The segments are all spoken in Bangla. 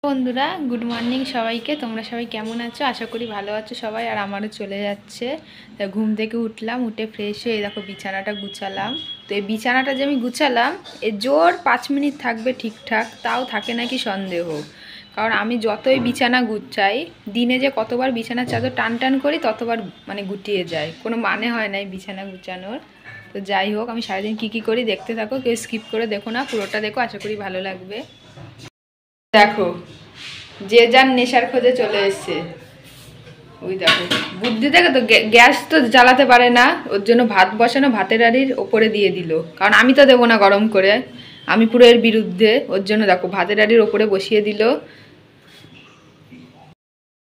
বন্ধুরা গুড মর্নিং সবাইকে। তোমরা সবাই কেমন আছো? আশা করি ভালো আছো সবাই। আর আমারও চলে যাচ্ছে। তা ঘুম থেকে উঠলাম, উঠে ফ্রেশ হয়ে দেখো বিছানাটা গুছালাম। তো এই বিছানাটা যে আমি গুছালাম জোর 5 মিনিট থাকবে ঠিকঠাক, তাও থাকে নাকি সন্দেহ। কারণ আমি যতই বিছানা গুছাই, দিনে যে কতবার বিছানার চাদর টান টান করি ততবার গুটিয়ে যায়, কোনো মানে হয় না এই বিছানা গুছানোর। তো যাই হোক, আমি সারাদিন কী কী করি দেখতে থাকো, কেউ স্কিপ করে দেখো না, পুরোটা দেখো, আশা করি ভালো লাগবে। দেখো যে যার নেশার খোঁজে চলে এসছে। ওই দেখো বুদ্ধি দেখো তো, গ্যাস তো জ্বালাতে পারে না, ওর জন্য ভাত বসানো ভাতের হাঁড়ির ওপরে দিয়ে দিল। কারণ আমি তো দেবো না গরম করে, আমি পুরো এর বিরুদ্ধে। ওর জন্য দেখো ভাতের হাঁড়ির ওপরে বসিয়ে দিল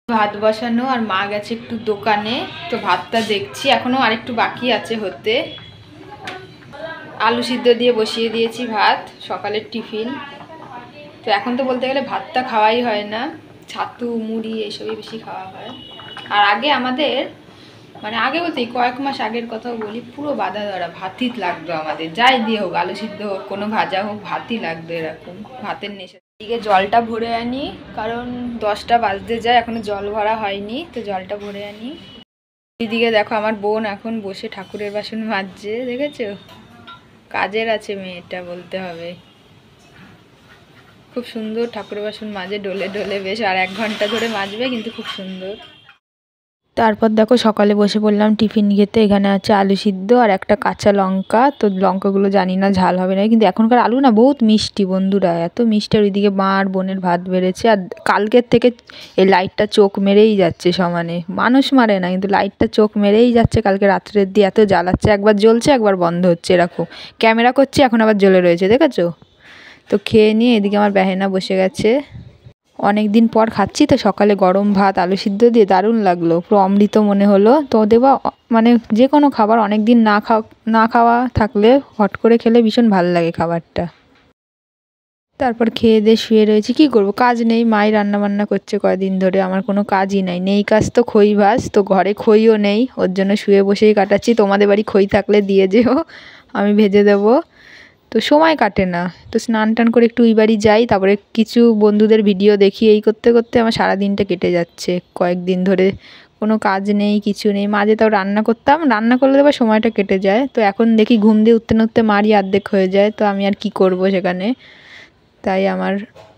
ভাত বসানো। আর মা গেছে একটু দোকানে, তো ভাতটা দেখছি এখনো আরেকটু বাকি আছে হতে। আলু সিদ্ধ দিয়ে বসিয়ে দিয়েছি ভাত, সকালের টিফিন। তো এখন তো বলতে গেলে ভাতটা খাওয়াই হয় না, ছাতু মুড়ি এইসবই বেশি খাওয়া হয়। আর আগে আমাদের আগে বলতে কয়েক মাস আগের কথাও বলি, পুরো বাধা ধরা ভাতই লাগতো আমাদের, যাই দিয়ে হোক, আলু সিদ্ধ হোক, কোনো ভাজা হোক, ভাতই লাগতো। এরকম ভাতের নেশা। এদিকে জলটা ভরে আনি, কারণ 10টা বাজতে যায়, এখনো জল ভরা হয়নি, তো জলটা ভরে আনি। এদিকে দেখো আমার বোন এখন বসে ঠাকুরের বাসন মাজছে, দেখেছো? কাজের আছে মেয়েটা বলতে হবে। খুব সুন্দর ঠাকুরের বাসন মাজে, ডলে ডলে বেশ। আর 1 ঘন্টা ধরে মাজবে, কিন্তু খুব সুন্দর। তারপর দেখো সকালে বসে পড়লাম টিফিন খেতে। এখানে আছে আলু সিদ্ধ আর একটা কাঁচা লঙ্কা। তো লঙ্কাগুলো জানি না ঝাল হবে না, কিন্তু এখনকার আলু না বহুত মিষ্টি বন্ধুরা, এত মিষ্টি। আর ওইদিকে মা আর বোনের ভাত বেড়েছে। আর কালকের থেকে এই লাইটটা চোখ মেরেই যাচ্ছে সমানে, মানুষ মারে না কিন্তু লাইটটা চোখ মেরেই যাচ্ছে। কালকে রাত্রের দিয়ে এত জ্বালাচ্ছে, একবার জ্বলছে একবার বন্ধ হচ্ছে, এরকম ক্যামেরা করছে, এখন আবার জ্বলে রয়েছে, দেখেছো? তো খেয়ে নিয়ে এদিকে আমার বেহেনা বসে গেছে। অনেক দিন পর খাচ্ছি তো, সকালে গরম ভাত আলু সিদ্ধ দিয়ে দারুণ লাগলো, পুরো অমৃত মনে হলো। তো দেবা যে কোনো খাবার অনেক দিন না খাওয়া থাকলে হট করে খেলে ভীষণ ভালো লাগে খাবারটা। তারপর খেয়ে দিয়ে শুয়ে রয়েছি, কি করব, কাজ নেই। মাই রান্না বান্না করছে কয়দিন ধরে, আমার কোনো কাজই নেই কাজ তো খই ভাজ, তো ঘরে খইও নেই, ওর জন্য শুয়ে বসেই কাটাচ্ছি। তোমাদের বাড়ি খই থাকলে দিয়ে যেও, আমি ভেজে দেবো। তো সময় কাটে না, তো স্নান টান করে একটু ওই বাড়ি যাই, তারপরে কিছু বন্ধুদের ভিডিও দেখি, এই করতে করতে আমার সারাদিনটা কেটে যাচ্ছে। কয়েকদিন ধরে কোনো কাজ নেই, কিছু নেই। মাঝে তাও রান্না করতাম, রান্না করলে এবার সময়টা কেটে যায়। তো এখন দেখি ঘুম দিয়ে উঠতে উঠতে মারই অর্ধেক হয়ে যায়, তো আমি আর কি করব সেখানে। তাই আমার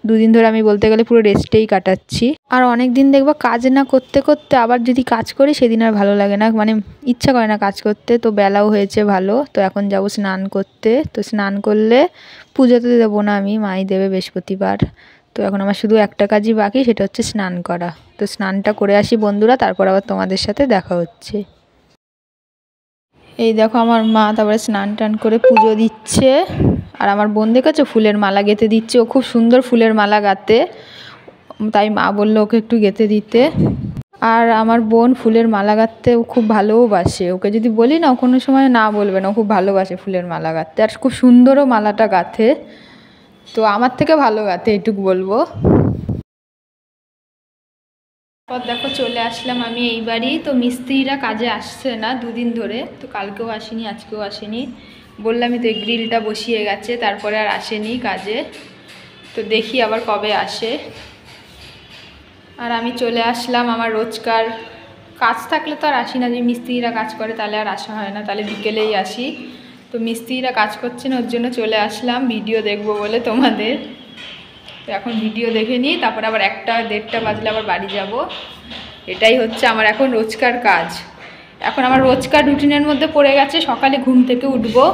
2 দিন ধরে আমি বলতে গেলে পুরো রেস্টেই কাটাচ্ছি। আর অনেক দিন দেখবা কাজ না করতে করতে আবার যদি কাজ করি সেদিন আর ভালো লাগে না, ইচ্ছা করে না কাজ করতে। তো বেলাও হয়েছে ভালো, তো এখন যাব স্নান করতে। তো স্নান করলে পুজোতে দেবো না আমি, মাই দেবে বৃহস্পতিবার। তো এখন আমার শুধু একটা কাজই বাকি, সেটা হচ্ছে স্নান করা। তো স্নানটা করে আসি বন্ধুরা, তারপর আবার তোমাদের সাথে দেখা হচ্ছে। এই দেখো আমার মা তারপরে স্নান টান করে পুজো দিচ্ছে। আর আমার বোন দেখেছো ফুলের মালা গেঁথে দিচ্ছে, ও খুব সুন্দর ফুলের মালা গাঁথে, তাই মা বললো ওকে একটু গেঁথে দিতে। আর আমার বোন ফুলের মালা গাঁথতে ও খুব ভালোবাসে, ওকে যদি বলি না ও কোনো সময় না বলবে না, ও খুব ভালোবাসে ফুলের মালা গাঁথতে, আর খুব সুন্দরও মালাটা গাঁথে। তো আমার থেকে ভালো গাঁথে, এইটুকু বলবো। তারপর দেখো চলে আসলাম আমি এই বাড়ি। তো মিস্ত্রিরা কাজে আসছে না 2 দিন ধরে, তো কালকেও আসেনি আজকেও আসেনি। বললামই তো এই গ্রিলটা বসিয়ে গেছে, তারপরে আর আসেনি কাজে। তো দেখি আবার কবে আসে। আর আমি চলে আসলাম, আমার রোজকার কাজ থাকলে তো আর আসি না, যে মিস্ত্রিরা কাজ করে তাহলে আর আসা হয় না, তাহলে বিকেলেই আসি। তো মিস্ত্রিরা কাজ করছে না, ওর জন্য চলে আসলাম ভিডিও দেখবো বলে তোমাদের। তো এখন ভিডিও দেখে নিই, তারপরে আবার 1টা 1:30 বাজলে আবার বাড়ি যাব। এটাই হচ্ছে আমার এখন রোজকার কাজ। এখন আমার রোজকার রুটিনের মধ্যে পড়ে গেছে, সকালে ঘুম থেকে উঠবো,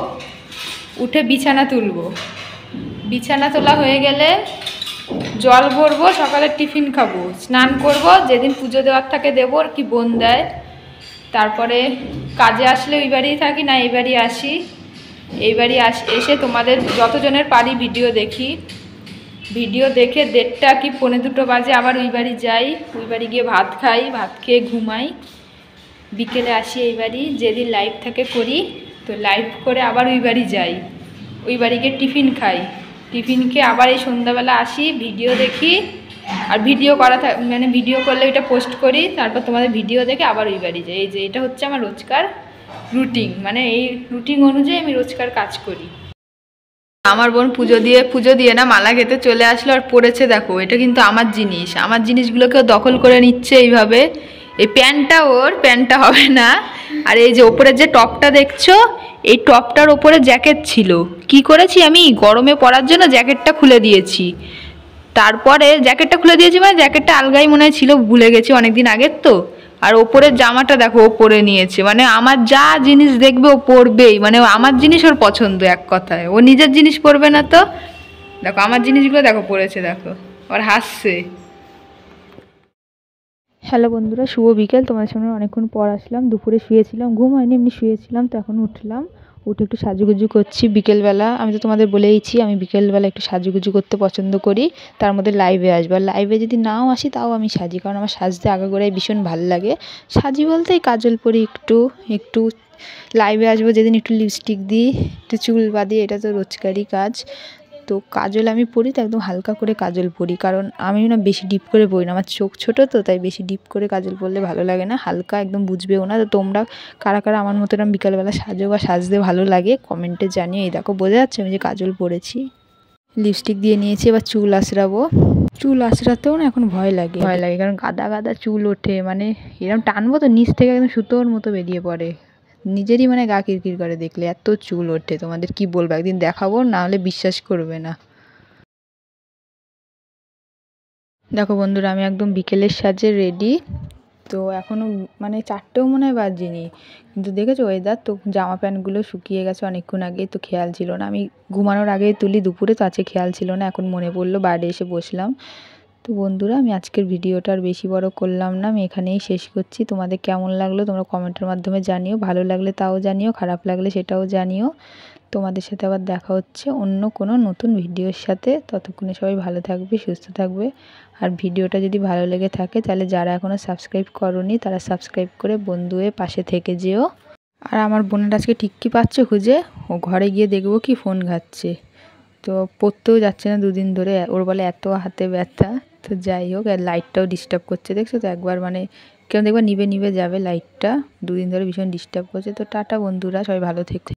উঠে বিছানা তুলবো, বিছানা তোলা হয়ে গেলে জল ভরবো, সকালের টিফিন খাবো, স্নান করব, যেদিন পুজো দেওয়ার থাকে দেবো, আর কি বোন দেয়। তারপরে কাজে আসলে ওই বাড়িই থাকি, না এই বাড়ি আসি। এই বাড়ি এসে তোমাদের যতজনের পারি ভিডিও দেখি, ভিডিও দেখে 1:30 কি 1:45 বাজে আবার ওই বাড়ি যাই, ওই বাড়ি গিয়ে ভাত খাই, ভাত খেয়ে ঘুমাই। বিকেলে আসি এই বাড়ি, যেদিন লাইভ থাকে করি, তো লাইভ করে আবার ওই বাড়ি যাই, ওই বাড়ি গিয়ে টিফিন খাই, টিফিন খেয়ে আবার এই সন্ধ্যাবেলা আসি, ভিডিও দেখি। আর ভিডিও করা ভিডিও করলে ওইটা পোস্ট করি, তারপর তোমাদের ভিডিও দেখে আবার ওই বাড়ি যাই। এই যে এটা হচ্ছে আমার রোজকার রুটিন, এই রুটিন অনুযায়ী আমি রোজকার কাজ করি। আমার বোন পুজো দিয়ে না মালা খেতে চলে আসলো আর পড়েছে। দেখো এটা কিন্তু আমার জিনিস, আমার জিনিসগুলোকেও দখল করে নিচ্ছে এইভাবে। এই প্যান্টটা হবে না। আর এই যে ওপরের যে টপটা দেখছো, এই টপটার ওপরে জ্যাকেট ছিল, কি করেছি আমি গরমে পরার জন্য জ্যাকেটটা খুলে দিয়েছি। তারপরে জ্যাকেটটা খুলে দিয়েছি মানে জ্যাকেটটা আলগাই মনে হয় ছিল, ভুলে গেছি অনেকদিন আগের তো। আর ওপরের জামাটা দেখো ও পরে নিয়েছে, মানে আমার যা জিনিস দেখবে ও পরবেই, মানে আমার জিনিস ওর পছন্দ, এক কথায় ও নিজের জিনিস পরবে না তো। দেখো আমার জিনিসগুলো দেখো পরেছে, দেখো আর হাসছে। হ্যালো বন্ধুরা, শুভ বিকেল। তোমাদের সামনে অনেকক্ষণ পর আসলাম। দুপুরে শুয়েছিলাম, ঘুম হয়নি, এমনি শুয়েছিলাম, তো এখন উঠলাম। উঠে একটু সাজুগুজু করছি বিকেলবেলা। আমি তো তোমাদের বলেইছি আমি বিকেলবেলা একটু সাজুগুজু করতে পছন্দ করি, তার মধ্যে লাইভে আসবো। আর লাইভে যদি নাও আসি তাও আমি সাজি, কারণ আমার সাজতে আগাগোড়াই ভীষণ ভালো লাগে। সাজি বলতে এই কাজল পরি একটু একটু। লাইভে আসবো যেদিন একটু লিপস্টিক দিই, একটু চুল বাঁধি, এটা তো রোজকারই কাজ। তো কাজল আমি পরি তো একদম হালকা করে কাজল পরি, কারণ আমি না বেশি ডিপ করে পরি না, আমার চোখ ছোটো তো, তাই বেশি ডিপ করে কাজল পরলে ভালো লাগে না, হালকা একদম বুঝবেও না। তো তোমরা কারা কারা আমার মতন বিকালবেলা সাজো বা সাজতে ভালো লাগে কমেন্টে জানিও। এই দেখো বোঝা যাচ্ছে আমি যে কাজল পরেছি, লিপস্টিক দিয়ে নিয়েছি। এবার চুল আঁচড়াবো। চুল আঁচড়াতেও না এখন ভয় লাগে, কারণ গাদা গাদা চুল ওঠে, মানে এরকম টানবো তো নিচ থেকে একদম সুতোর মতো বেরিয়ে পড়ে। নিজেরই মানে গা কিরকির করে দেখলে, এত চুল ওঠে, তোমাদের কি বলবো, একদিন দেখাবো, না হলে বিশ্বাস করবে না। দেখো বন্ধুরা আমি একদম বিকেলের সাজে রেডি। তো এখনও মানে 4টেও মনে হয় বাজেনি, কিন্তু দেখেছো ওয়েদার তো, জামা প্যান্টগুলো শুকিয়ে গেছে অনেকক্ষণ আগেই, তো খেয়াল ছিল না, আমি ঘুমানোর আগেই তুলি দুপুরে, তো আছে খেয়াল ছিল না, এখন মনে পড়লো, বাইরে এসে বসলাম। তো বন্ধুরা আমি আজকের ভিডিওটা আর বেশি বড় করলাম না, আমি এখানেই শেষ করছি। তোমাদের কেমন লাগলো তোমরা কমেন্টের মাধ্যমে জানিও, ভালো লাগলে তাও জানিও, খারাপ লাগলে সেটাও জানিও। তোমাদের সাথে আবার দেখা হচ্ছে অন্য কোনো নতুন ভিডিওর সাথে। ততক্ষণে সবাই ভালো থাকবে, সুস্থ থাকবে। আর ভিডিওটা যদি ভালো লেগে থাকে তাহলে যারা এখনও সাবস্ক্রাইব করোনি তারা সাবস্ক্রাইব করে বন্ধু হয়ে পাশে থেকে যেও। আর আমার বোনের আজকে টিক্কি পাচ্ছে খুঁজে, ও ঘরে গিয়ে দেখবো কি ফোন ঘাঁটছে, তো পড়তেও যাচ্ছে না দুদিন ধরে, ওর বলে এত হাতে ব্যথা। তো যাই হোক, আর লাইটটাও ডিস্টার্ব করছে দেখছো তো, একবার মানে কেউ দেখবার নিভে নিভে যাবে লাইটটা, দুদিন ধরে ভীষণ ডিস্টার্ব করছে। তো টাটা বন্ধুরা, সবাই ভালো থেকো।